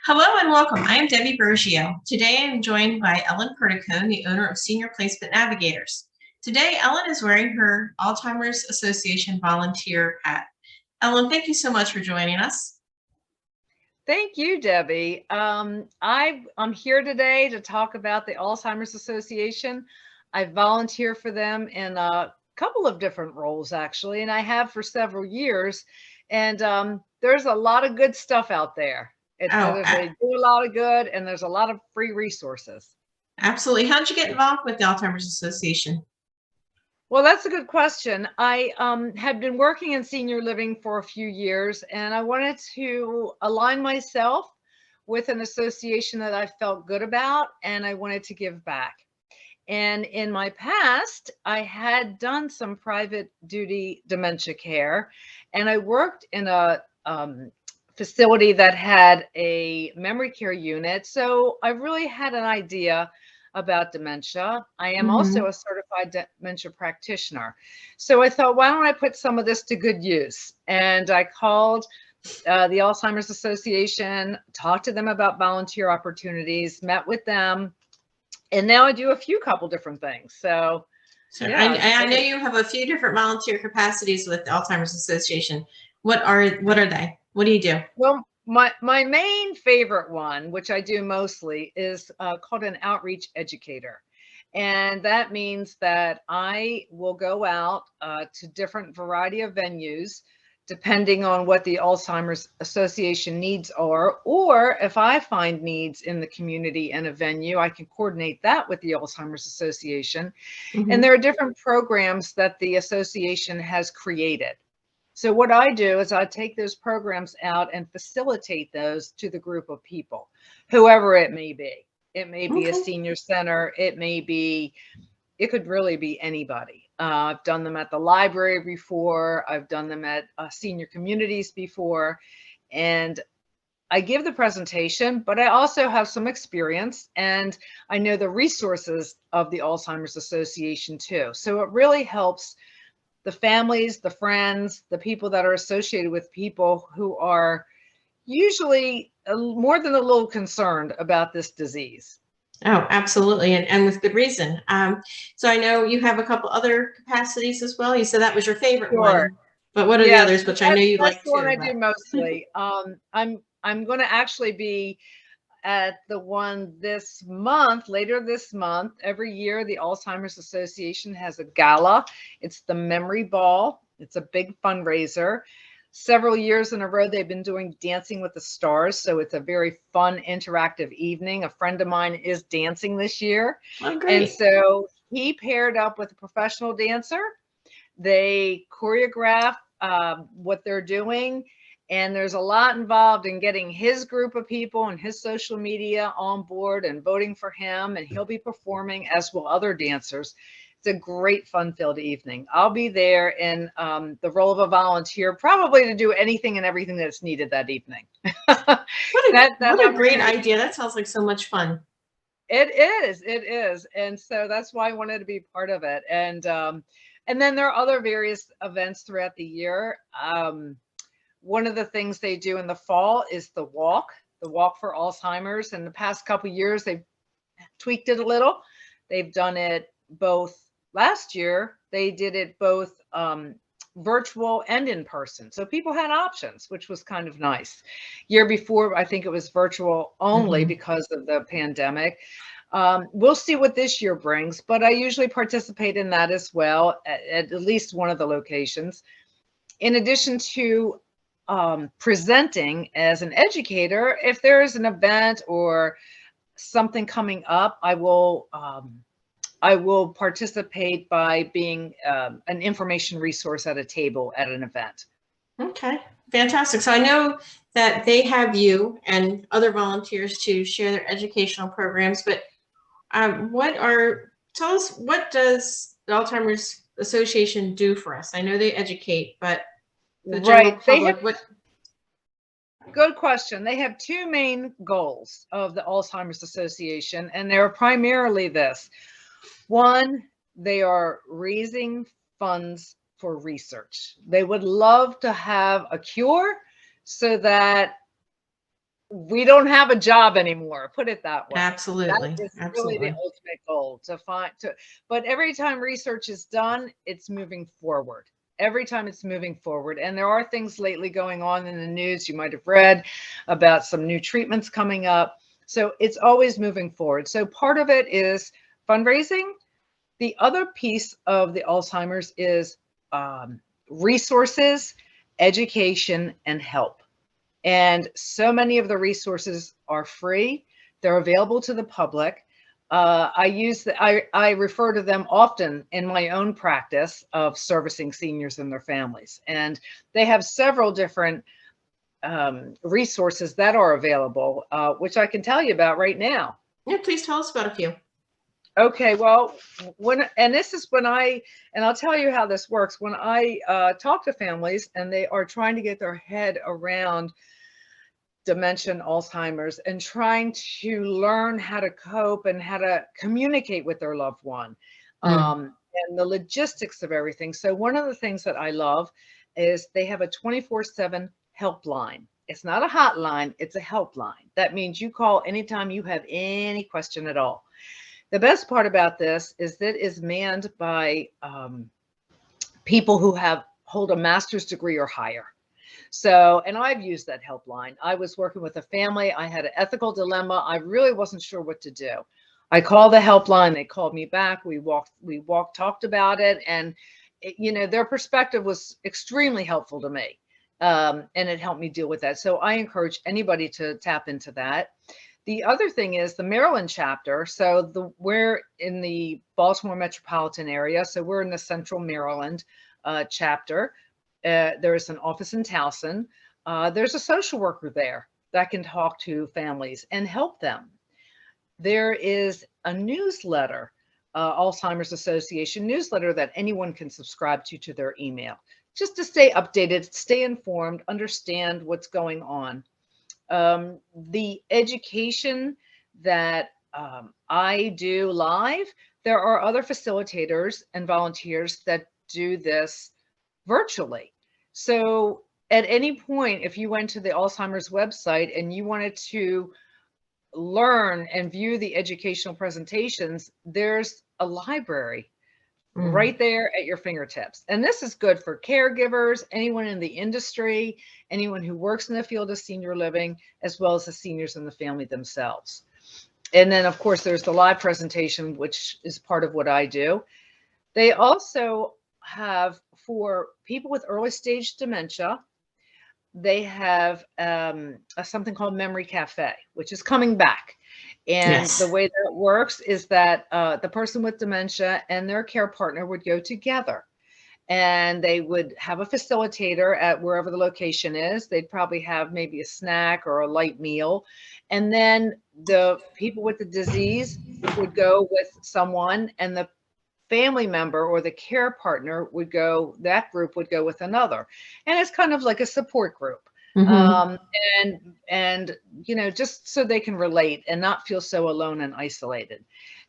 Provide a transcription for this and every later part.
Hello and welcome. I am Debbie Bergio. Today I am joined by Ellen Perticone, the owner of Senior Placement Navigators. Today, Ellen is wearing her Alzheimer's Association volunteer hat. Ellen, thank you so much for joining us. Thank you, Debbie. I'm here today to talk about the Alzheimer's Association. I volunteer for them in a couple of different roles, actually, and I have for several years. And there's a lot of good stuff out there. Oh, They do a lot of good, and there's a lot of free resources. absolutely. How did you get involved with the Alzheimer's Association? Well, that's a good question. I had been working in senior living for a few years, and I wanted to align myself with an association that I felt good about, and I wanted to give back. And in my past, I had done some private duty dementia care, and I worked in a facility that had a memory care unit. So I really had an idea about dementia. I am also a certified dementia practitioner. So I thought, why don't I put some of this to good use? And I called the Alzheimer's Association, talked to them about volunteer opportunities, met with them, and now I do a couple different things. So yeah, I know you have a few different volunteer capacities with the Alzheimer's Association. What are they? What do you do? well, my main favorite one, which I do mostly, is called an outreach educator. And that means that I will go out to different variety of venues, depending on what the Alzheimer's Association needs are, or if I find needs in the community and a venue, I can coordinate that with the Alzheimer's Association. And there are different programs that the association has created. So what I do is I take those programs out and facilitate those to the group of people, whoever it may be. It may be a senior center. It could really be anybody. I've done them at the library before. I've done them at senior communities before. And I give the presentation, but I also have some experience and I know the resources of the Alzheimer's Association too. So it really helps the families, the friends, the people that are associated with people who are usually more than a little concerned about this disease. Oh, absolutely. And with good reason. So I know you have a couple other capacities as well. You said that was your favorite Sure. one, but what are the Yes, others, which I know you that's like the one too? I do mostly. I'm going to actually be at the one this month, later this month. Every year, the Alzheimer's Association has a gala. It's the Memory Ball. It's a big fundraiser. Several years in a row, they've been doing Dancing with the Stars. So it's a very fun, interactive evening. A friend of mine is dancing this year. Oh, And great. so he paired up with a professional dancer. They choreograph what they're doing. And there's a lot involved in getting his group of people and his social media on board and voting for him. And he'll be performing, as will other dancers. It's a great fun-filled evening. I'll be there in the role of a volunteer, probably to do anything and everything that's needed that evening. What a great idea. That sounds like so much fun. It is. And so that's why I wanted to be part of it. And then there are other various events throughout the year. One of the things they do in the fall is the walk for Alzheimer's. In the past couple of years, they've tweaked it a little. They've done it both. Last year, they did it both virtual and in person. So people had options, which was kind of nice. Year before, I think it was virtual only because of the pandemic. We'll see what this year brings, but I usually participate in that as well at least one of the locations. In addition to presenting as an educator, if there is an event or something coming up, I will participate by being an information resource at a table at an event. Okay, fantastic. So I know that they have you and other volunteers to share their educational programs, but tell us, what does the Alzheimer's Association do for us? I know they educate, but the general public, Good question. They have two main goals of the Alzheimer's Association, and they're primarily this. One, they are raising funds for research. They would love to have a cure so that we don't have a job anymore, put it that way. That Absolutely. is really the Absolutely. ultimate goal, but every time research is done, it's moving forward. Every time it's moving forward. And there are things lately going on in the news. You might have read about some new treatments coming up. So it's always moving forward. So part of it is fundraising. The other piece of the Alzheimer's is resources, education, and help. And so many of the resources are free. They're available to the public. I refer to them often in my own practice of servicing seniors and their families. And they have several different resources that are available, which I can tell you about right now. Yeah, please tell us about a few. Okay, well, this is when I'll tell you how this works. When I talk to families and they are trying to get their head around dementia and Alzheimer's and trying to learn how to cope and how to communicate with their loved one, and the logistics of everything. So one of the things that I love is they have a 24/7 helpline. It's not a hotline, it's a helpline. That means you call anytime you have any question at all. The best part about this is that it is manned by people who hold a master's degree or higher. So, and I've used that helpline. I was working with a family. I had an ethical dilemma. I really wasn't sure what to do. I called the helpline. They called me back. We talked about it. And, their perspective was extremely helpful to me. And it helped me deal with that. So I encourage anybody to tap into that. The other thing is the Maryland chapter. So we're in the Baltimore metropolitan area. So we're in the Central Maryland chapter. There is an office in Towson. There's a social worker there that can talk to families and help them. There is a newsletter, Alzheimer's Association newsletter that anyone can subscribe to their email, just to stay updated, stay informed, understand what's going on. The education that I do live, there are other facilitators and volunteers that do this virtually. So at any point, if you went to the Alzheimer's website and you wanted to learn and view the educational presentations, there's a library right there at your fingertips. And this is good for caregivers, anyone in the industry, anyone who works in the field of senior living, as well as the seniors and the family themselves. And then, of course, there's the live presentation, which is part of what I do. They also have, for people with early stage dementia, they have something called Memory Cafe, which is coming back. And Yes. the way that it works is that the person with dementia and their care partner would go together, and they would have a facilitator at wherever the location is. They'd probably have maybe a snack or a light meal. And then the people with the disease would go with someone, and the family member or the care partner that group would go with another. And it's kind of like a support group. And just so they can relate and not feel so alone and isolated.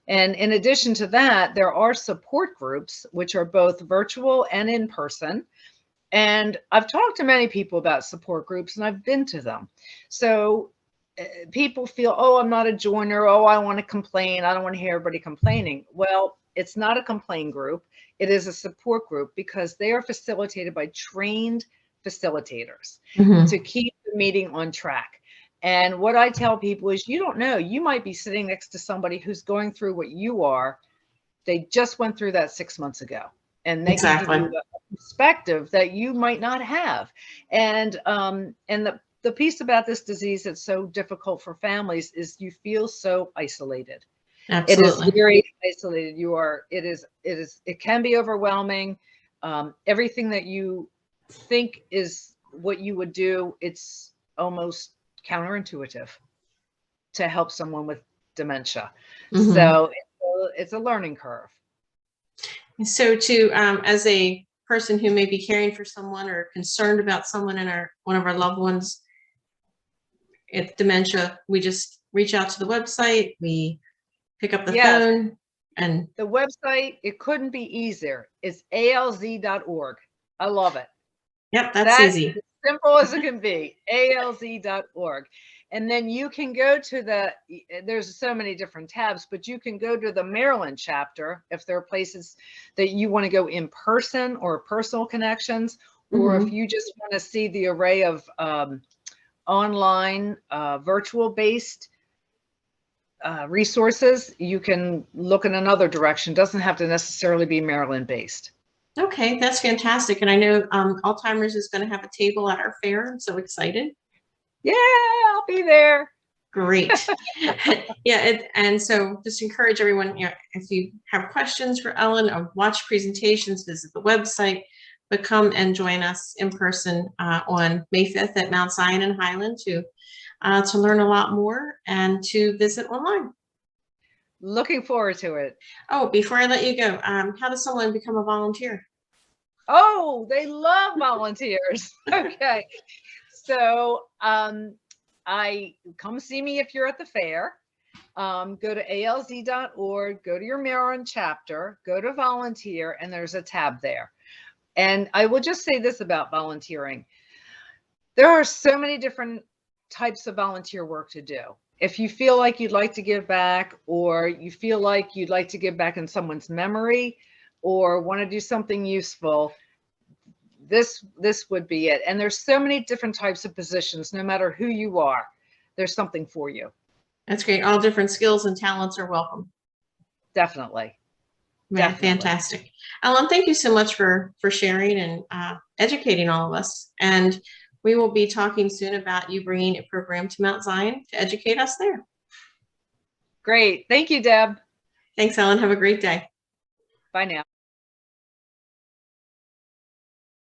And in addition to that, there are support groups, which are both virtual and in person. And I've talked to many people about support groups, and I've been to them. So people feel, oh, I'm not a joiner. Oh, I want to complain. I don't want to hear everybody complaining. Well, it's not a complaint group. It is a support group because they are facilitated by trained facilitators to keep the meeting on track. And what I tell people is, you don't know, you might be sitting next to somebody who's going through what you are. They just went through that 6 months ago, and they can give you a perspective that you might not have. And the piece about this disease that's so difficult for families is you feel so isolated. Absolutely. It is very isolated. It can be overwhelming. Everything that you think is what you would do, it's almost counterintuitive to help someone with dementia. So it's a learning curve. So as a person who may be caring for someone or concerned about someone in one of our loved ones, it's dementia, we just reach out to the website, we pick up the phone, and the website, it couldn't be easier. It's alz.org. I love it. Yep, that's easy. As simple as it can be, alz.org. And then you can go to there's so many different tabs, but you can go to the Maryland chapter if there are places that you want to go in person or personal connections, or if you just want to see the array of online virtual based resources, you can look in another direction. It doesn't have to necessarily be Maryland based. Okay, that's fantastic. And I know Alzheimer's is going to have a table at our fair. I'm so excited. Yeah, I'll be there. Great. Yeah, and so just encourage everyone, if you have questions for Ellen or watch presentations, visit the website, but come and join us in person on May 5th at Mount Zion in Highland to learn a lot more and to visit online. Looking forward to it. Oh, before I let you go, how does someone become a volunteer? Oh, they love volunteers. Okay. So I come see me if you're at the fair. Go to alz.org, go to your Maryland chapter, go to volunteer, and there's a tab there. And I will just say this about volunteering. There are so many different types of volunteer work to do. If you feel like you'd like to give back, or you feel like you'd like to give back in someone's memory, or want to do something useful, this would be it. And there's so many different types of positions. No matter who you are, there's something for you. That's great. All different skills and talents are welcome. Definitely. Yeah, fantastic. Ellen, thank you so much for sharing and educating all of us. And we will be talking soon about you bringing a program to Mount Zion to educate us there. Great. Thank you, Deb. Thanks, Ellen. Have a great day. Bye now.